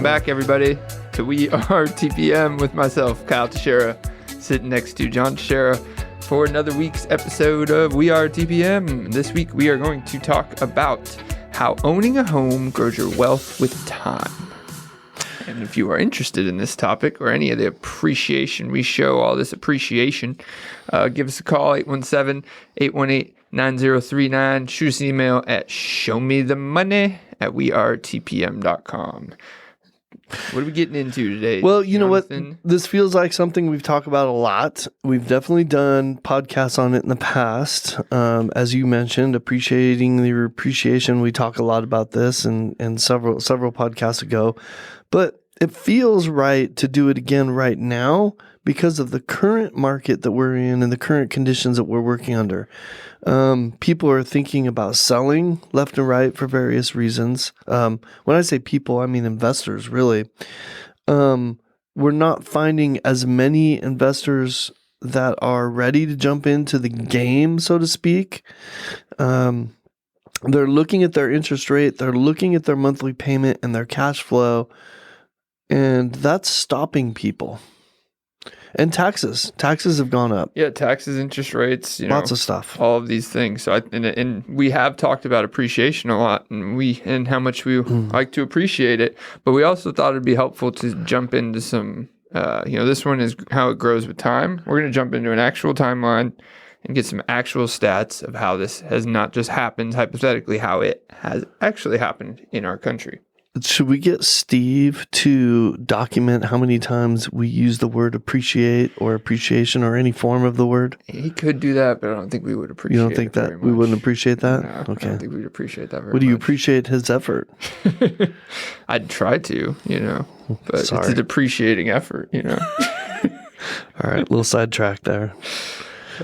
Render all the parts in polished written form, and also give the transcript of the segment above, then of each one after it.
Welcome back, everybody, to We Are TPM with myself, Kyle Teixeira, sitting next to John Teixeira for another week's episode of We Are TPM. This week, we are going to talk about how owning a home grows your wealth with time. And if you are interested in this topic or any of the appreciation we show, all this appreciation, give us a call, 817-818-9039. Shoot us an email at showmethemoney@wearetpm.com. What are we getting into today? Well, you Jonathan? know what? This feels like something we've talked about a lot. We've definitely done podcasts on it in the past. As you mentioned, appreciating the appreciation. We talk a lot about this and several podcasts ago. But it feels right to do it again right now because of the current market that we're in and the current conditions that we're working under. People are thinking about selling left and right for various reasons. When I say people, I mean investors, really. We're not finding as many investors that are ready to jump into the game, so to speak. They're looking at their interest rate, they're looking at their monthly payment and their cash flow, and that's stopping people. And taxes have gone up. Yeah, taxes, interest rates, lots of stuff. All of these things. So, and we have talked about appreciation a lot, and how much we like to appreciate it. But we also thought it'd be helpful to jump into some. This one is how it grows with time. We're going to jump into an actual timeline and get some actual stats of how this has not just happened hypothetically, how it has actually happened in our country. Should we get Steve to document how many times we use the word appreciate or appreciation or any form of the word? He could do that, but I don't think we would appreciate it. You don't think that we wouldn't appreciate that? No, okay. I don't think we'd appreciate that very much. Would you appreciate his effort? I'd try to, but Sorry. It's a depreciating effort, All right, a little sidetrack there.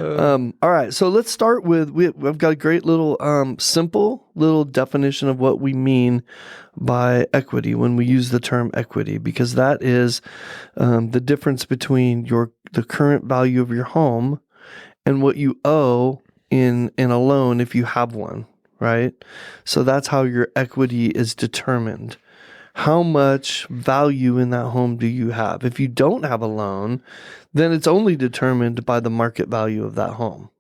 All right, so let's start with, we've got a great little simple little definition of what we mean by equity when we use the term equity, because that is the difference between the current value of your home and what you owe in a loan if you have one, right? So that's how your equity is determined. How much value in that home do you have? If you don't have a loan, then it's only determined by the market value of that home.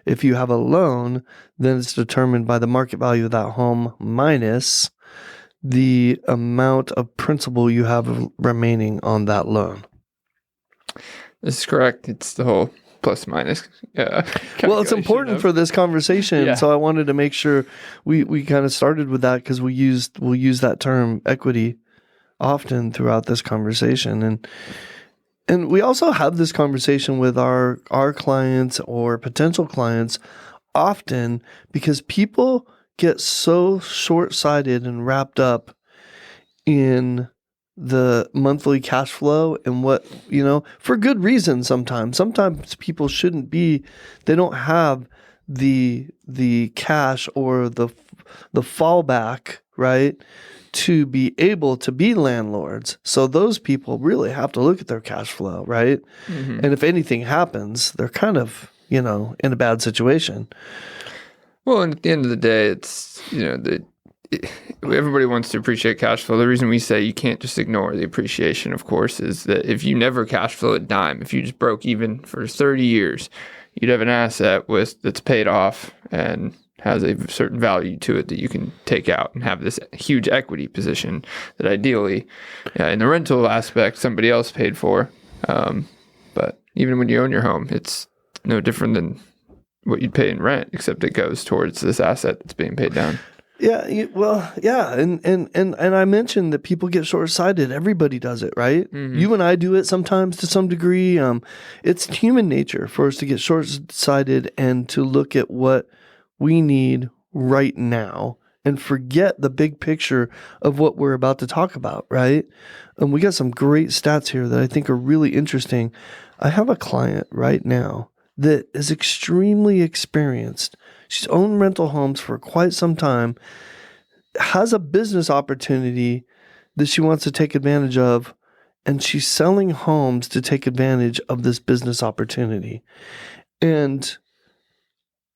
If you have a loan, then it's determined by the market value of that home minus the amount of principal you have remaining on that loan. This is correct. It's the whole plus minus. Well, it's important for this conversation, so I wanted to make sure we kind of started with that because we'll use that term equity often throughout this conversation, and we also have this conversation with our clients or potential clients often because people get so short-sighted and wrapped up in the monthly cash flow and what, for good reason sometimes. Sometimes people they don't have the cash or the fallback, right, to be able to be landlords. So those people really have to look at their cash flow, right? Mm-hmm. And if anything happens, they're kind of, in a bad situation. Well, and at the end of the day, it's, everybody wants to appreciate cash flow. The reason we say you can't just ignore the appreciation, of course, is that if you never cash flow a dime, if you just broke even for 30 years, you'd have an asset that's paid off and has a certain value to it that you can take out and have this huge equity position that ideally, in the rental aspect, somebody else paid for. But even when you own your home, it's no different than what you'd pay in rent, except it goes towards this asset that's being paid down. Yeah, well, yeah, and I mentioned that people get short-sighted. Everybody does it, right? Mm-hmm. You and I do it sometimes to some degree. It's human nature for us to get short-sighted and to look at what we need right now and forget the big picture of what we're about to talk about, right? And we got some great stats here that I think are really interesting. I have a client right now that is extremely experienced. She's owned rental homes for quite some time, has a business opportunity that she wants to take advantage of, and she's selling homes to take advantage of this business opportunity. And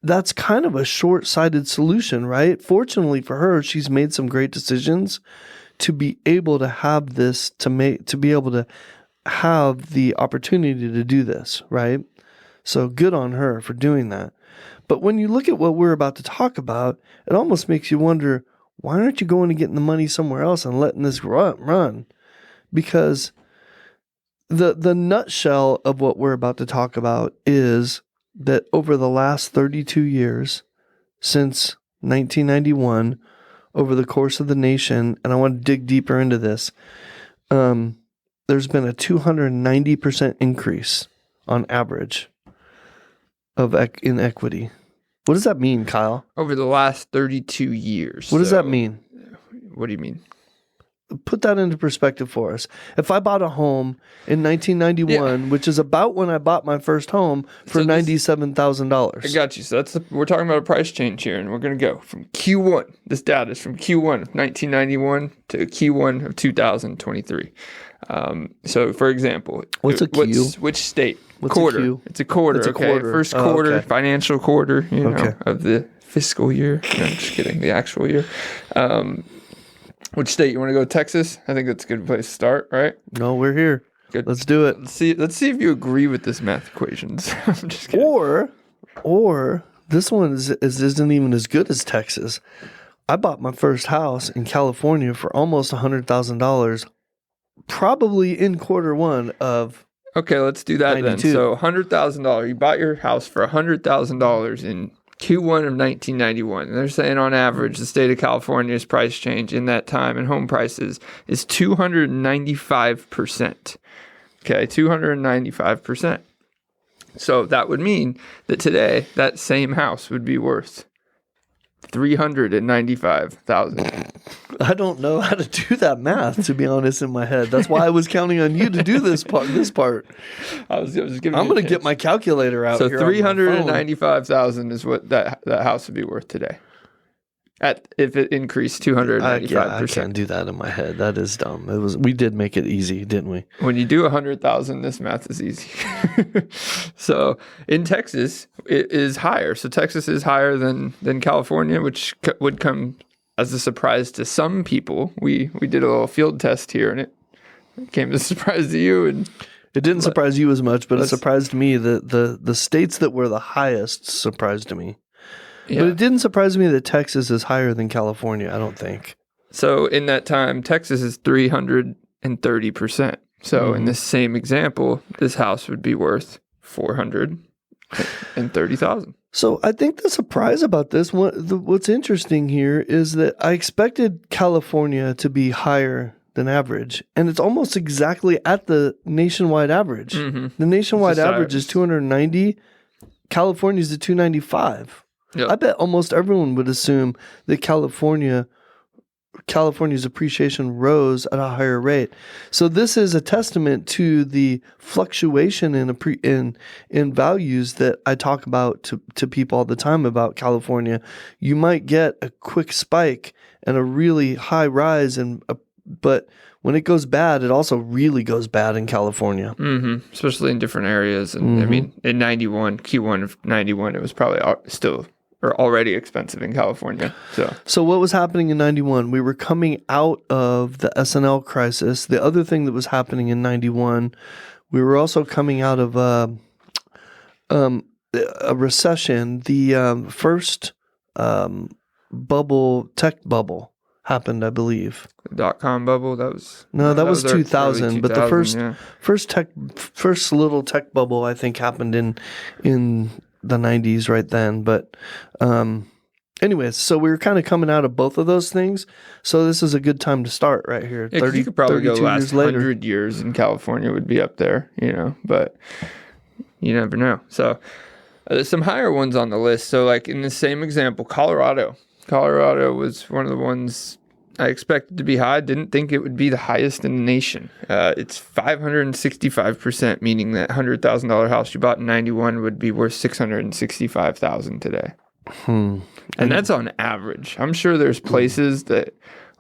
that's kind of a short-sighted solution, right? Fortunately for her, she's made some great decisions. to be able to have this, to be able to have the opportunity to do this, right? So good on her for doing that. But when you look at what we're about to talk about, it almost makes you wonder, why aren't you going and getting the money somewhere else and letting this run? Because the nutshell of what we're about to talk about is that over the last 32 years, since 1991, over the course of the nation, and I want to dig deeper into this, there's been a 290% increase on average of in equity. What does that mean, Kyle? Over the last 32 years. What does that mean? What do you mean? Put that into perspective for us. If I bought a home in 1991, which is about when I bought my first home for $97,000. I got you. So we're talking about a price change here, and we're going to go from Q1. This data is from Q1 of 1991 to Q1 of 2023. So, for example, what's a Q? Which state? What's quarter. A Q? It's a quarter. It's a quarter. First quarter, okay. Financial quarter, of the fiscal year. No, I'm just kidding. The actual year. Which state? You want to go? Texas? I think that's a good place to start, right? No, we're here. Good. Let's do it. Let's see if you agree with this math equations. I'm just kidding. Or this one isn't even as good as Texas. I bought my first house in California for almost $100,000, probably in quarter one of. Okay, let's do that 92. then. So $100,000. You bought your house for $100,000 in Q1 of 1991. And they're saying on average, the state of California's price change in that time in home prices is 295%. Okay, 295%. So that would mean that today, that same house would be worth $395,000. I don't know how to do that math, to be honest, in my head. That's why I was counting on you to do this part. I was just giving. I'm going to get my calculator out. So here $395,000 is what that house would be worth today. If it increased 295%. I can't do that in my head. That is dumb. We did make it easy, didn't we? When you do 100,000, this math is easy. So in Texas, it is higher. So Texas is higher than California, which would come as a surprise to some people. We did a little field test here, and it came as a surprise to you. And it didn't surprise you as much, but it surprised me that the states that were the highest surprised me. Yeah. But it didn't surprise me that Texas is higher than California, I don't think. So in that time, Texas is 330%. So in this same example, this house would be worth $430,000. So I think the surprise about this, what's interesting here is that I expected California to be higher than average, and it's almost exactly at the nationwide average. Mm-hmm. The nationwide average is 290. California's at 295. Yep. I bet almost everyone would assume that California's appreciation rose at a higher rate. So this is a testament to the fluctuation in values that I talk about to people all the time about California. You might get a quick spike and a really high rise, but when it goes bad, it also really goes bad in California. Mm-hmm. Especially in different areas. And I mean, in Q1 of 91, it was probably still already expensive in California. So what was happening in 91? We were coming out of the S&L crisis. The other thing that was happening in 91, we were also coming out of a recession. The first tech bubble happened, I believe. The .com bubble, that was 2000, but the first little tech bubble I think happened in the 90s right then. But anyways, so we were kind of coming out of both of those things. So this is a good time to start right here. Yeah, 30, you could probably go last 100 years in California would be up there, but you never know. So there's some higher ones on the list. So like in the same example, Colorado was one of the ones I expected to be high. Didn't think it would be the highest in the nation. It's 565%, meaning that $100,000 house you bought in 91 would be worth $665,000 today. And that's on average. I'm sure there's places that,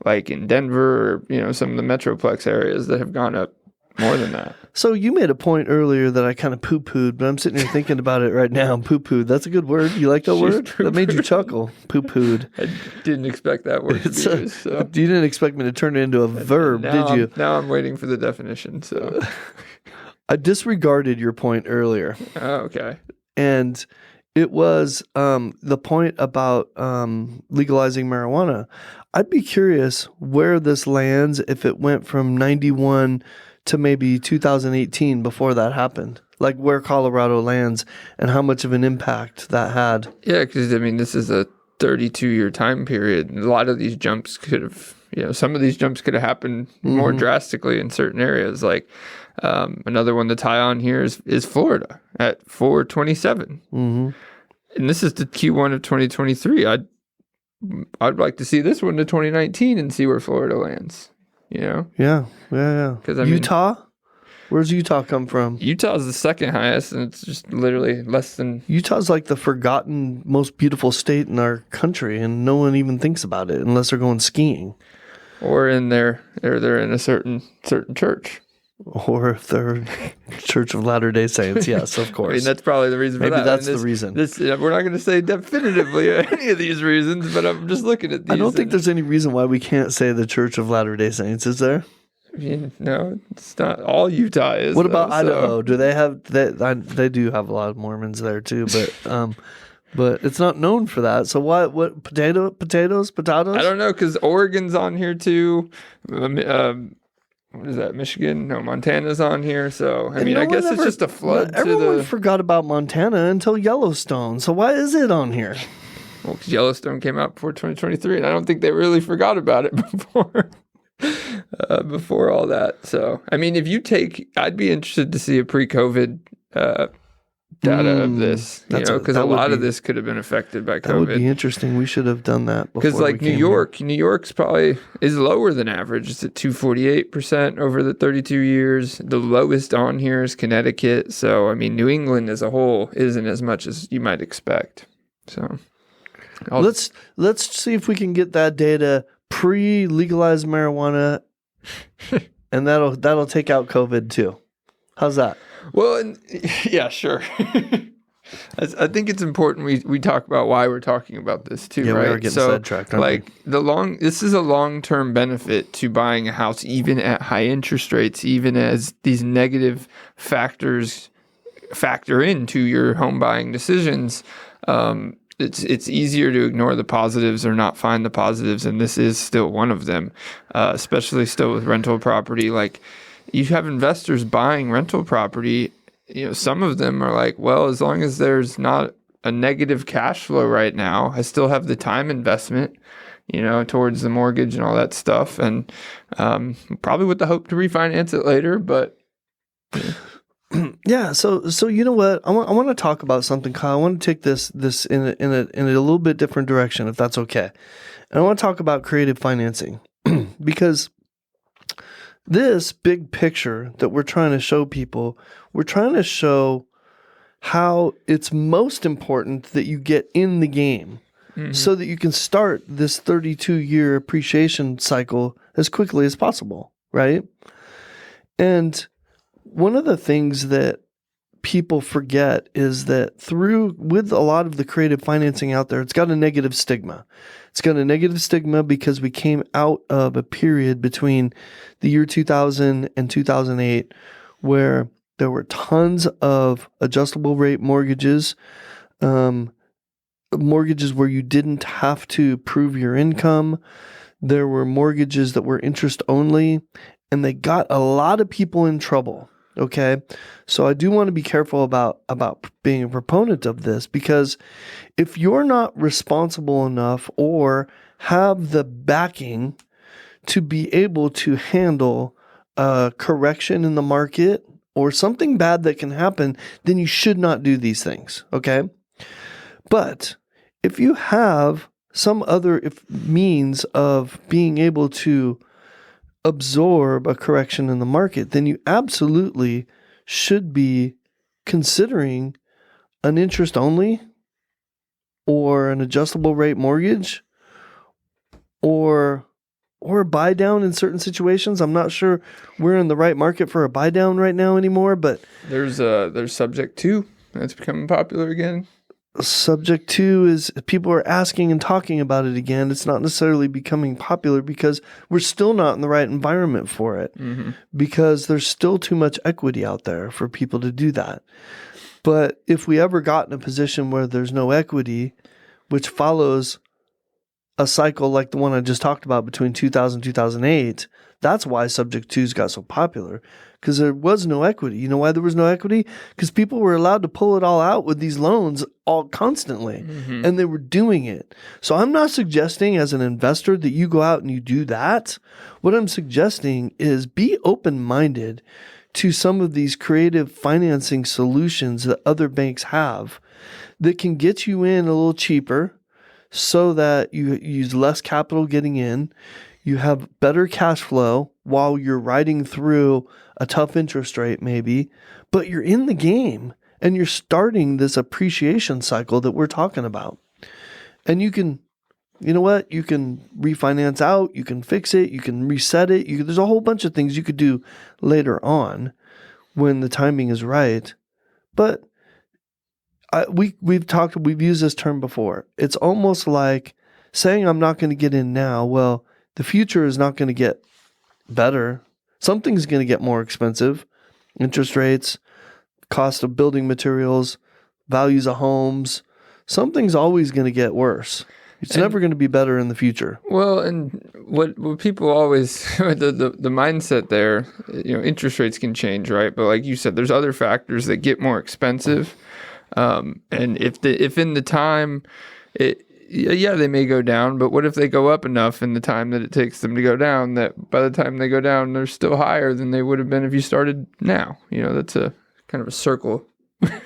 like in Denver or some of the Metroplex areas, that have gone up more than that. So you made a point earlier that I kind of poo-pooed, but I'm sitting here thinking about it right now. Poo-pooed. That's a good word. You like that word? That made you chuckle. Poo-pooed. I didn't expect that word to be used. So. You didn't expect me to turn it into a verb, did you? Now I'm waiting for the definition. So I disregarded your point earlier. Oh, okay. And it was the point about legalizing marijuana. I'd be curious where this lands if it went from 91 to maybe 2018 before that happened. Like where Colorado lands and how much of an impact that had. Yeah, because I mean, this is a 32-year time period. A lot of these jumps could have, some of these jumps could have happened more drastically in certain areas. Like another one to tie on here is Florida at 427. Mm-hmm. And this is the Q1 of 2023. I'd like to see this one to 2019 and see where Florida lands. Yeah. Because Utah? Where's Utah come from? Utah's the second highest, and it's just literally less than... Utah's like the forgotten, most beautiful state in our country, and no one even thinks about it unless they're going skiing. Or they're in a certain church. Or if they're Church of Latter-day Saints, yes, of course. I mean, that's probably the reason for that. Maybe that's the reason. We're not going to say definitively any of these reasons, but I'm just looking at these. I don't think there's any reason why we can't say the Church of Latter-day Saints, is there? I mean, no, it's not all Utah is. What about Idaho? Do they have... They do have a lot of Mormons there, too, but it's not known for that. So what potatoes? I don't know, because Oregon's on here, too. What is that? Michigan? No, Montana's on here. So, I mean, I guess it's just a flood. Everyone forgot about Montana until Yellowstone. So why is it on here? Well, because Yellowstone came out before 2023, and I don't think they really forgot about it before all that. So, I mean, I'd be interested to see a pre-COVID data of this, because a lot of this could have been affected by COVID. That would be interesting. We should have done that before. Because like New York's probably is lower than average. It's at 248% over the 32 years. The lowest on here is Connecticut. So, I mean, New England as a whole isn't as much as you might expect. So let's see if we can get that data pre-legalized marijuana, and that'll take out COVID too. How's that? Well, yeah, sure. I think it's important we talk about why we're talking about this too, right? We are getting sidetracked. This is a long-term benefit to buying a house, even at high interest rates, even as these negative factors factor into your home buying decisions. It's easier to ignore the positives or not find the positives, and this is still one of them, especially still with rental property. Like, you have investors buying rental property. Some of them are like, well, as long as there's not a negative cash flow right now, I still have the time investment, towards the mortgage and all that stuff. And probably with the hope to refinance it later, but... Yeah. So you know what? I want to talk about something, Kyle. I want to take this in a little bit different direction, if that's okay. And I want to talk about creative financing because this big picture that we're trying to show people, we're trying to show how it's most important that you get in the game so that you can start this 32-year appreciation cycle as quickly as possible, right? And one of the things that people forget is that with a lot of the creative financing out there, it's got a negative stigma. It's got a negative stigma because we came out of a period between the year 2000 and 2008 where there were tons of adjustable rate mortgages, mortgages where you didn't have to prove your income. There were mortgages that were interest only, and they got a lot of people in trouble. Okay, so I do want to be careful about being a proponent of this, because if you're not responsible enough or have the backing to be able to handle a correction in the market or something bad that can happen, then you should not do these things, okay? But if you have some other means of being able to absorb a correction in the market, then you absolutely should be considering an interest only or an adjustable rate mortgage or or a buy down in certain situations. I'm not sure we're in the right market for a buy down right now anymore, but There's subject to that's becoming popular again. subject to is people are asking and talking about it again. It's not necessarily becoming popular because we're still not in the right environment for it, because there's still too much equity out there for people to do that. But if we ever got in a position where there's no equity, which follows a cycle like the one I just talked about between 2000 and 2008, that's why Subject 2's got so popular, because there was no equity. You know why there was no equity? Because people were allowed to pull it all out with these loans all constantly, and they were doing it. So I'm not suggesting as an investor that you go out and you do that. What I'm suggesting is be open-minded to some of these creative financing solutions that other banks have that can get you in a little cheaper, so that you use less capital getting in, you have better cash flow while you're riding through a tough interest rate maybe, but you're in the game and you're starting this appreciation cycle that we're talking about. And you can, you know what? You can refinance out, you can fix it, you can reset it. There's a whole bunch of things you could do later on when the timing is right. But we've used this term before. It's almost like saying I'm not going to get in now. Well, the future is not going to get better. Something's going to get more expensive. Interest rates, cost of building materials, values of homes. Something's always going to get worse. It's never going to be better in the future. Well, and what people always the mindset there, interest rates can change, right? But like you said, there's other factors that get more expensive. And if in the time, they may go down, but what if they go up enough in the time that it takes them to go down, that by the time they go down, they're still higher than they would have been if you started now? That's a kind of a circle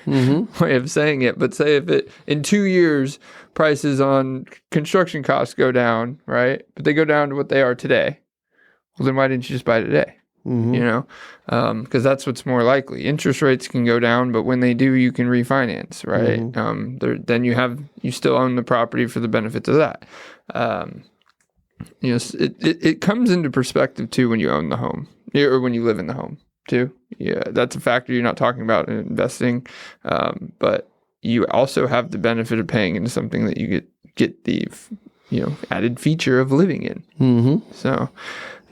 way of saying it. But say if in 2 years, prices on construction costs go down, right? But they go down to what they are today. Well, then why didn't you just buy today? Because that's what's more likely. Interest rates can go down, but when they do, you can refinance, right? Then you still own the property for the benefits of that. It comes into perspective too when you own the home, or when you live in the home too. Yeah, that's a factor you're not talking about in investing, but you also have the benefit of paying into something that you get the added feature of living in. So.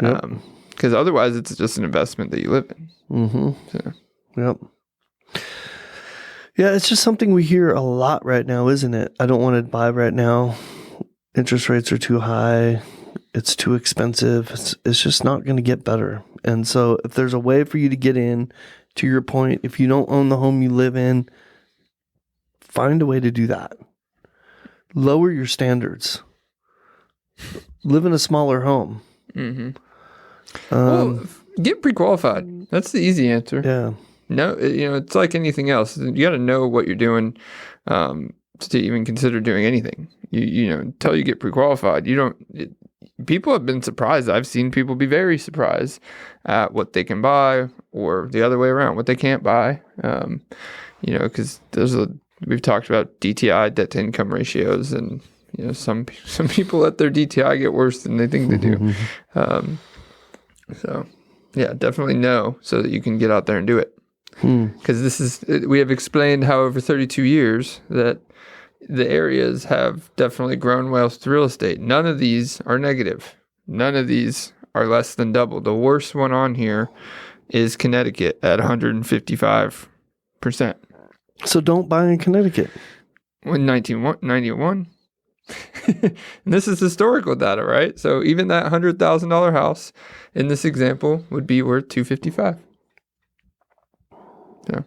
Yep. Because otherwise, it's just an investment that you live in. So. Yep. Yeah, it's just something we hear a lot right now, isn't it? I don't want to buy right now. Interest rates are too high. It's too expensive. It's just not going to get better. And so if there's a way for you to get in, to your point, if you don't own the home you live in, find a way to do that. Lower your standards. Live in a smaller home. Well, get pre-qualified. That's the easy answer. Yeah. No, it's like anything else. You got to know what you're doing to even consider doing anything. Until you get pre-qualified, people have been surprised. I've seen people be very surprised at what they can buy, or the other way around, what they can't buy. Because we've talked about DTI, debt to income ratios, and some people let their DTI get worse than they think they do. So, yeah, definitely know so that you can get out there and do it. Because we have explained how over 32 years that the areas have definitely grown wealth through real estate. None of these are negative. None of these are less than double. The worst one on here is Connecticut at 155%. So don't buy in Connecticut. In 1991. And this is historical data, right? So even that $100,000 house in this example would be worth $255. Yeah.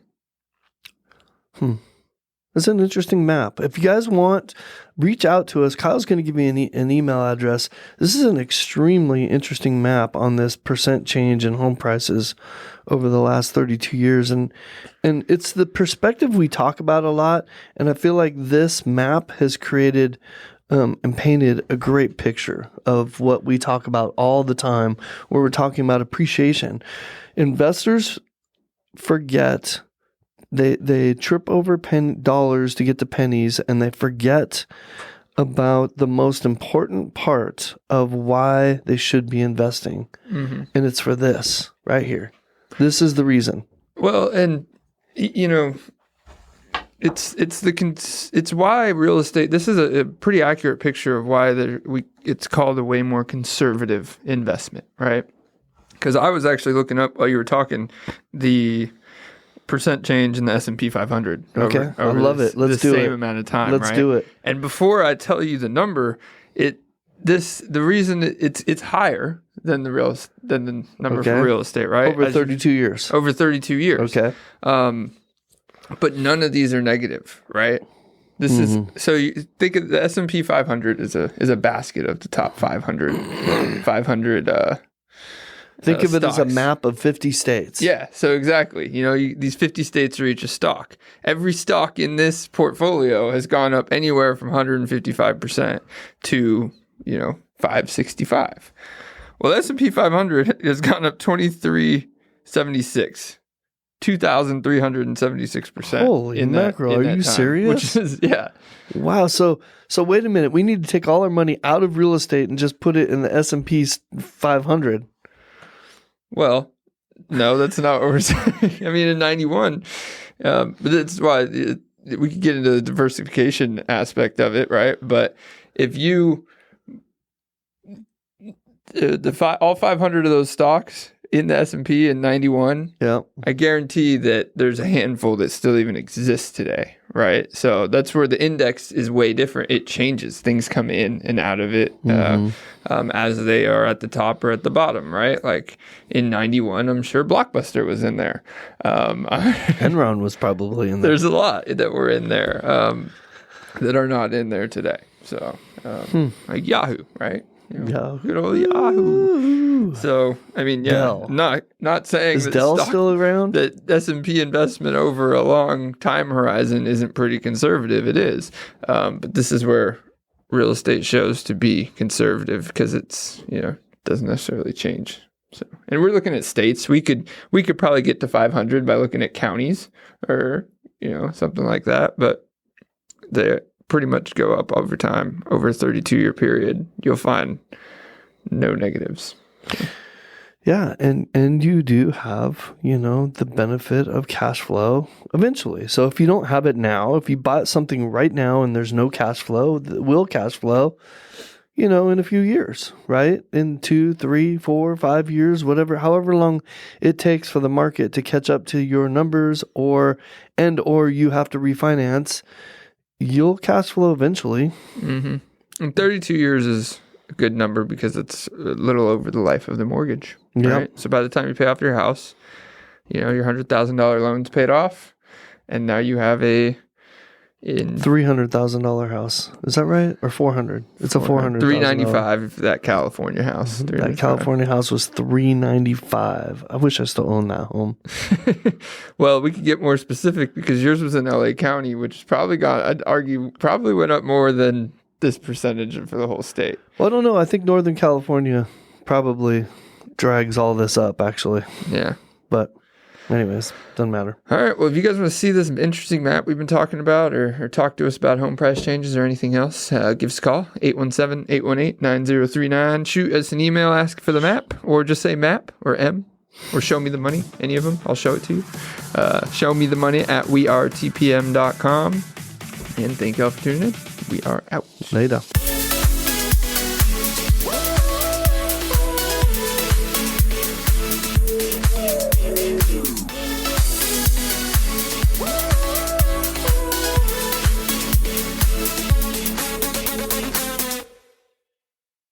It's an interesting map. If you guys want, reach out to us. Kyle's going to give you an email address. This is an extremely interesting map on this percent change in home prices over the last 32 years. And it's the perspective we talk about a lot. And I feel like this map has created and painted a great picture of what we talk about all the time, where we're talking about appreciation. Investors forget. They trip over dollars to get to pennies, and they forget about the most important part of why they should be investing. Mm-hmm. And it's for this right here. This is the reason. Well, and you know, it's why real estate. This is a pretty accurate picture of why it's called a way more conservative investment, right? Because I was actually looking up while you were talking the percent change in the S&P 500. Okay, I love it. Let's do it. The same amount of time. Let's right? do it. And before I tell you the number, the reason it's higher than the number for real estate, right? Over 32 years. Over 32 years. Okay. But none of these are negative, right? This is so you think of the S&P 500 is a basket of the top 500 Think of it as a stocks. map of 50 states. Yeah, so exactly. You know, these 50 states are each a stock. Every stock in this portfolio has gone up anywhere from 155% to, 565. Well, the S&P 500 has gone up 2376. 2,376%. Holy mackerel! Are you serious? Which is, yeah. Wow. So wait a minute. We need to take all our money out of real estate and just put it in the S&P 500. Well, no, that's not what we're saying. I mean, in 91, but that's why we could get into the diversification aspect of it, right? But if you, all 500 of those stocks in the S&P in 91, yeah, I guarantee that there's a handful that still even exists today, right? So that's where the index is way different. It changes. Things come in and out of it as they are at the top or at the bottom, right? Like in 91, I'm sure Blockbuster was in there. Enron was probably in there. There's a lot that were in there that are not in there today. So like Yahoo, right? Good old Yahoo. So I mean, yeah, Dell. not saying Is that Dell still around? That S&P investment over a long time horizon isn't pretty conservative. It is, but this is where real estate shows to be conservative because it's doesn't necessarily change. So, and we're looking at states. We could probably get to 500 by looking at counties or something like that, but they pretty much go up over time. Over a 32-year period, you'll find no negatives. Yeah, and you do have, the benefit of cash flow eventually. So if you don't have it now, if you bought something right now and there's no cash flow, that will cash flow, in a few years, right? In 2, 3, 4, 5 years, however long it takes for the market to catch up to your numbers or you have to refinance, you'll cash flow eventually. Mm-hmm. And 32 years is a good number because it's a little over the life of the mortgage. Yep. Right? So by the time you pay off your house, your $100,000 loan's paid off, and now you have a $300,000 house. Is that right? Or 400? It's a 400. $395 that California house. That California house was $395. I wish I still owned that home. Well, we could get more specific because yours was in LA County, which I'd argue probably went up more than this percentage for the whole state. Well, I don't know. I think Northern California probably drags all this up, actually. Yeah. But anyways, doesn't matter. All right. Well, if you guys want to see this interesting map we've been talking about or talk to us about home price changes or anything else, give us a call, 817-818-9039. Shoot us an email, ask for the map, or just say map or M, or show me the money. Any of them, I'll show it to you. Show me the money at wearetpm.com. And thank y'all for tuning in. We are out. Later.